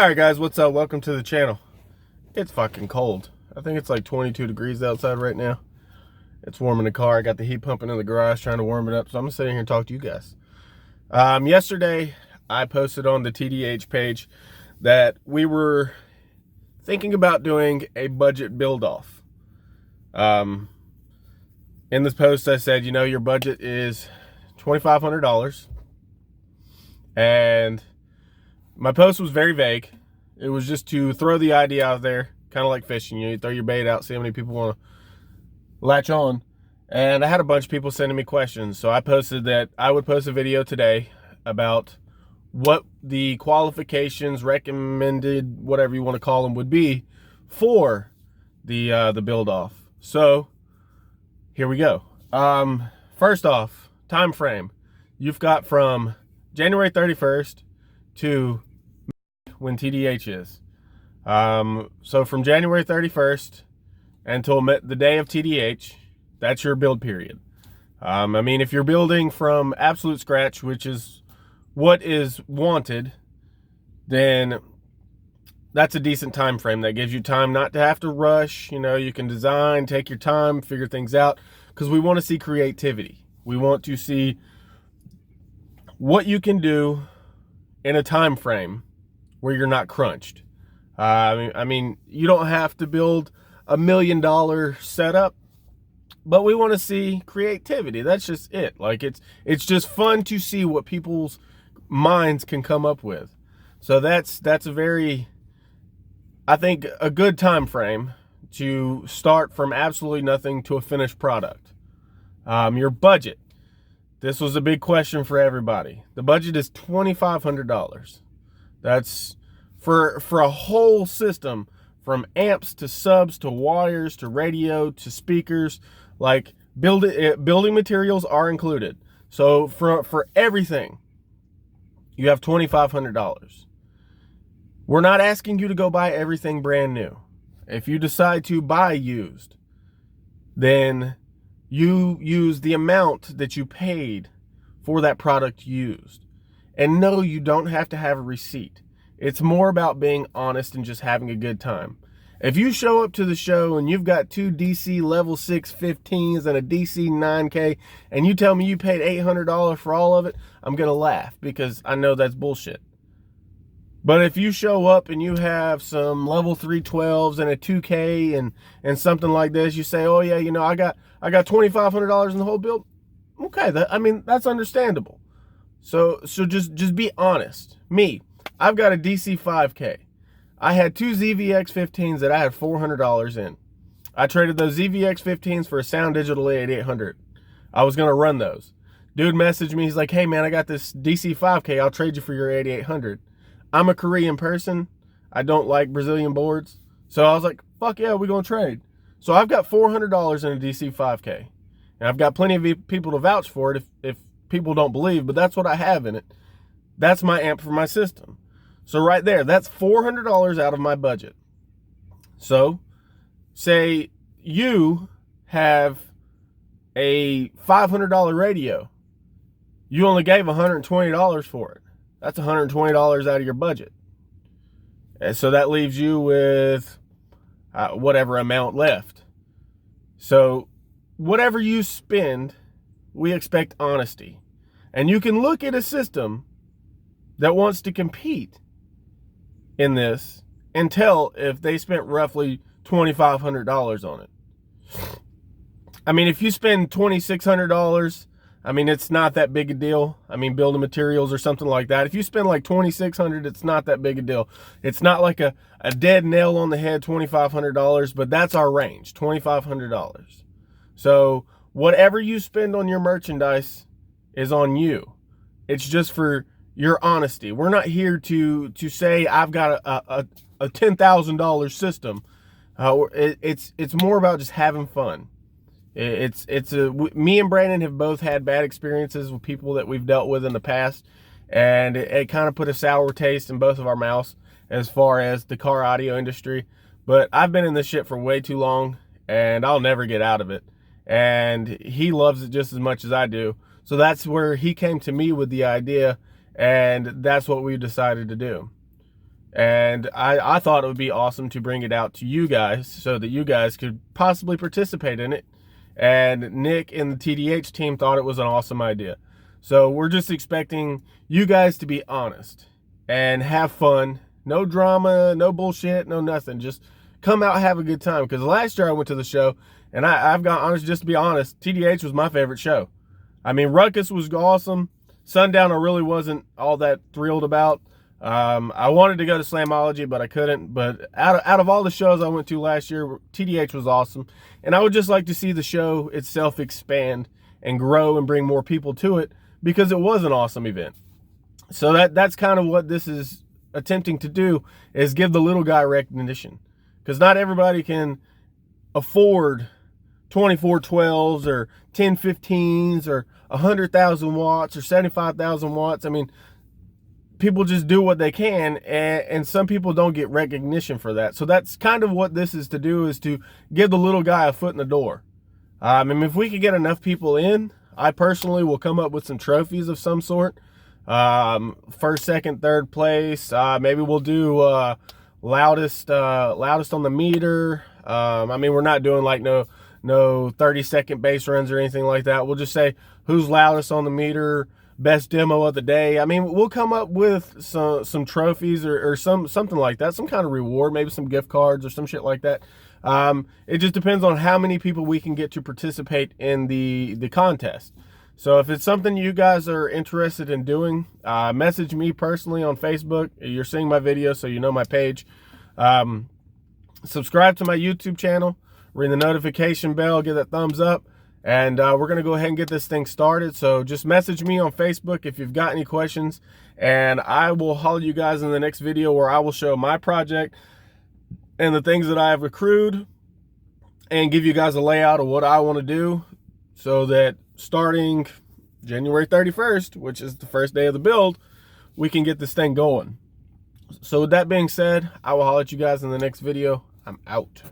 Alright guys, what's up? Welcome to the channel. It's fucking cold. I think it's like 22 degrees outside right now. It's warm in the car. I got the heat pumping in the garage trying to warm it up, so I'm gonna sit here and talk to you guys. Yesterday, I posted on the TDH page that we were thinking about doing a budget build-off. In this post, I said, you know, your budget is $2,500, and my post was very vague. It was just to throw the idea out there, kind of like fishing. You throw your bait out, see how many people want to latch on. And I had a bunch of people sending me questions, so I posted that I would post a video today about what the qualifications, recommended, whatever you want to call them, would be for the build-off. So here we go. First off, time frame. You've got from January 31st to when TDH is. So from January 31st until the day of TDH, that's your build period. I mean, if you're building from absolute scratch, which is what is wanted, then that's a decent time frame. That gives you time not to have to rush. You know, you can design, take your time, figure things out, because we want to see creativity. We want to see what you can do in a time frame where you're not crunched. I mean, you don't have to build $1 million setup, but we want to see creativity. That's just it. Like, it's just fun to see what people's minds can come up with. So that's a very, I think, a good time frame to start from absolutely nothing to a finished product. Your budget. This was a big question for everybody. The budget is $2,500. That's for a whole system, from amps to subs to wires to radio to speakers. Like, building materials are included. So for everything, you have $2,500. We're not asking you to go buy everything brand new. If you decide to buy used, then you use the amount that you paid for that product used. And no, you don't have to have a receipt. It's more about being honest and just having a good time. If you show up to the show and you've got two DC level 6 15s and a DC 9K and you tell me you paid $800 for all of it, I'm going to laugh because I know that's bullshit. But if you show up and you have some level 312s and a 2K and something like this, you say, oh yeah, you know, I got $2,500 in the whole build. Okay, I mean, that's understandable. So just be honest. Me, I've got a DC 5K. I had two ZVX 15s that I had $400 in. I traded those ZVX 15s for a Sound Digital 8800. I was going to run those. Dude messaged me. He's like, hey man, I got this DC 5K. I'll trade you for your 8800. I'm a Korean person. I don't like Brazilian boards. So I was like, fuck yeah, we're going to trade. So I've got $400 in a DC 5K. And I've got plenty of people to vouch for it if people don't believe, but that's what I have in it. That's my amp for my system. So right there, that's $400 out of my budget. So say you have a $500 radio. You only gave $120 for it. That's $120 out of your budget. And so that leaves you with whatever amount left. So whatever you spend, we expect honesty. And you can look at a system that wants to compete in this and tell if they spent roughly $2,500 on it. I mean, if you spend $2,600, I mean, it's not that big a deal. I mean, building materials or something like that. If you spend like $2,600, it's not that big a deal. It's not like a dead nail on the head, $2,500, but that's our range, $2,500. So whatever you spend on your merchandise is on you. It's just for your honesty. We're not here to say I've got a $10,000 system. It's more about just having fun. Me and Brandon have both had bad experiences with people that we've dealt with in the past, and it kind of put a sour taste in both of our mouths as far as the car audio industry. But I've been in this shit for way too long, and I'll never get out of it. And he loves it just as much as I do. So that's where he came to me with the idea, and that's what we decided to do. And I thought it would be awesome to bring it out to you guys so that you guys could possibly participate in it. And Nick and the TDH team thought it was an awesome idea. So we're just expecting you guys to be honest and have fun. No drama, no bullshit, no nothing. Just come out and have a good time. Because last year I went to the show, and I've got honest, just to be honest, TDH was my favorite show. I mean, Ruckus was awesome. Sundown I really wasn't all that thrilled about. I wanted to go to Slamology, but I couldn't. But out of all the shows I went to last year, TDH was awesome. And I would just like to see the show itself expand and grow and bring more people to it, because it was an awesome event. So that's kind of what this is attempting to do, is give the little guy recognition. Because not everybody can afford 2412s or 1015s or 100,000 watts or 75,000 watts. I mean, people just do what they can, and some people don't get recognition for that. So that's kind of what this is to do, is to give the little guy a foot in the door. I mean, if we could get enough people in, I personally will come up with some trophies of some sort. First, second, third place. Maybe we'll do loudest on the meter. I mean, we're not doing like no 30-second bass runs or anything like that. We'll just say who's loudest on the meter, best demo of the day. I mean, we'll come up with some trophies or something like that, some kind of reward, maybe some gift cards or some shit like that. It just depends on how many people we can get to participate in the contest. So if it's something you guys are interested in doing, message me personally on Facebook. You're seeing my video, so you know my page. Subscribe to my YouTube channel, ring the notification bell, give that thumbs up, and we're going to go ahead and get this thing started. So just message me on Facebook if you've got any questions, and I will holler you guys in the next video, where I will show my project and the things that I have accrued and give you guys a layout of what I want to do, so that starting January 31st, which is the first day of the build, we can get this thing going. So with that being said, I will holler at you guys in the next video. I'm out.